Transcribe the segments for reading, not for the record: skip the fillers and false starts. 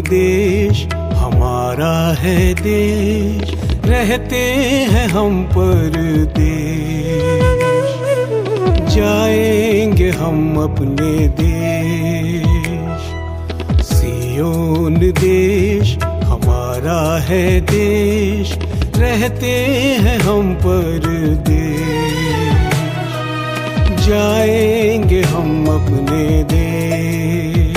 देश हमारा है देश, रहते हैं हम परदेश। जाएंगे हम अपने देश, सियोन देश हमारा है देश, रहते हैं हम परदेश। जाएंगे हम अपने देश।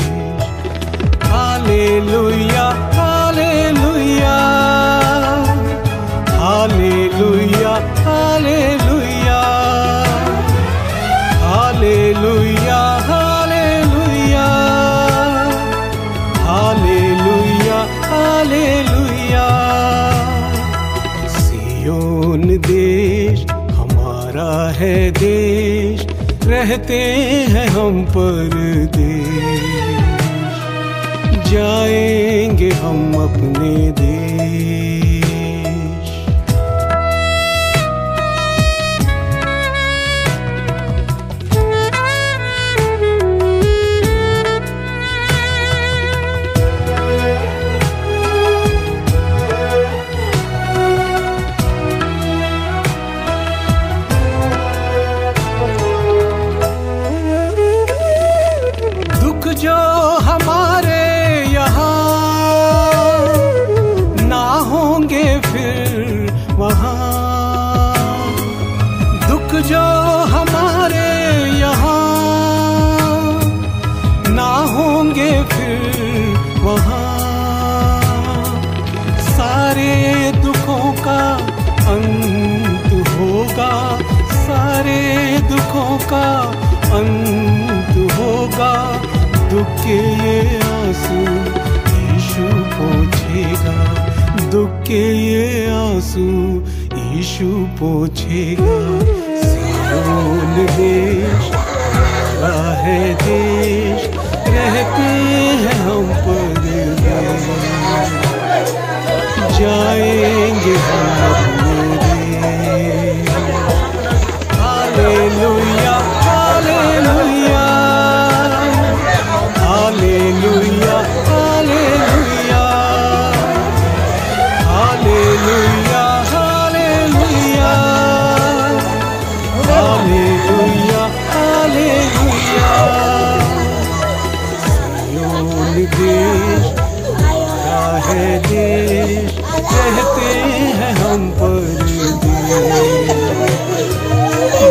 Hallelujah hallelujah hallelujah hallelujah hallelujah hallelujah hallelujah hallelujah. Zion देश हमारा है देश, रहते हैं हम परदेश। जाएंगे हम अपने देश। जो हमारे यहाँ ना होंगे फिर वहाँ, दुख जो हमारे यहाँ ना होंगे फिर वहाँ। सारे दुखों का अंत होगा, सारे दुखों का अंत होगा। दुख के ये आंसू यीशु पोंछेगा, दुख के ये आंसू यीशु पोंछेगा। सियोन देश हमारा है देश, रहते हैं हम परदेश। जाएंगे हम अपने देश। Hallelujah hallelujah hallelujah hallelujah hallelujah hallelujah hallelujah hallelujah. Zion देश हमारा है देश, रहते हैं हम परदेश।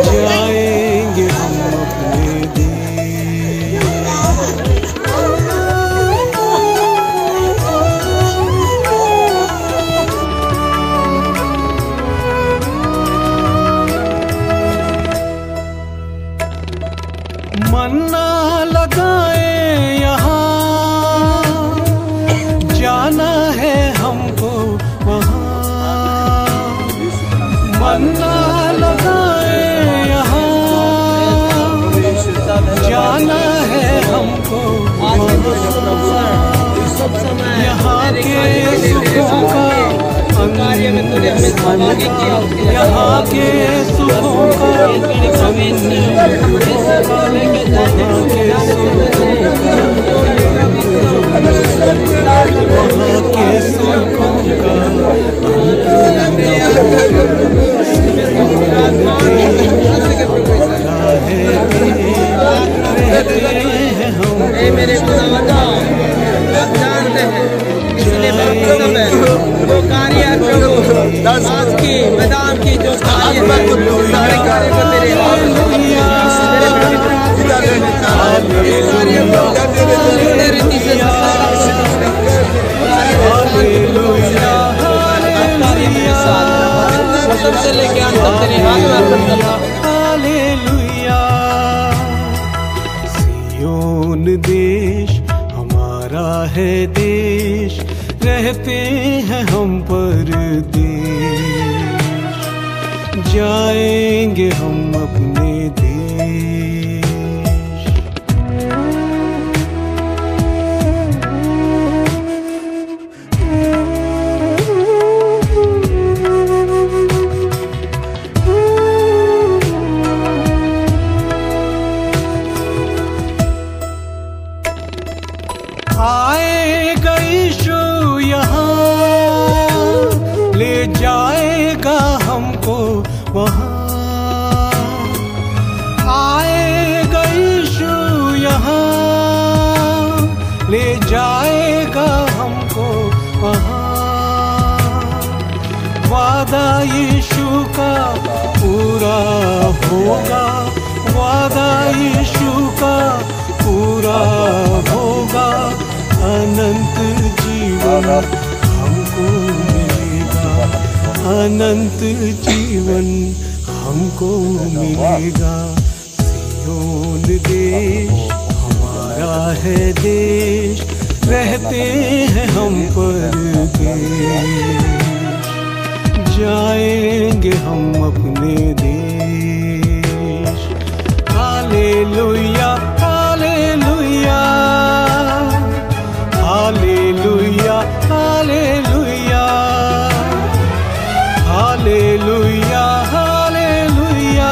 जाएंगे हम अपने देश। मन ना लगाए यहाँ, जाना है हमको वहाँ। मन ना लगाए यहाँ, जाना है हमको वहाँ। यहाँ के सुखों का यहाँ के सुखों का मेरे आप जानते हैं, इसलिए बहुत है वो कार्य प्रभु आज की मैदान की जो कार्य है सारे कार्य को तेरे रीति से सबसे लेके अंत तक तेरे हाथ में अर्पण करता हूं। सियोन देश हमारा है देश, रहते हैं हम परदेश। जाएंगे हम अपने देश। आएगा जाएगा हमको वहाँ। वादा यीशु का पूरा होगा, वादा यीशु का पूरा होगा। अनंत जीवन हमको मिलेगा, अनंत जीवन हमको मिलेगा। सियोन देश हमारा है देश, रहते हैं हम परदेश। जाएंगे हम अपने देश। Hallelujah hallelujah hallelujah hallelujah hallelujah hallelujah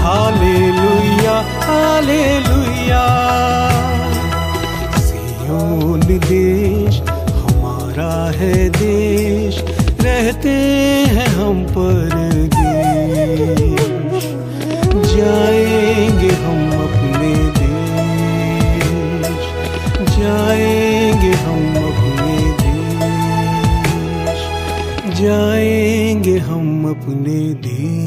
hallelujah hallelujah. Zion देश हमारा है देश, रहते हैं हम परदेश। जाएंगे हम अपने देश, जाएंगे हम अपने देश, जाएंगे हम अपने देश।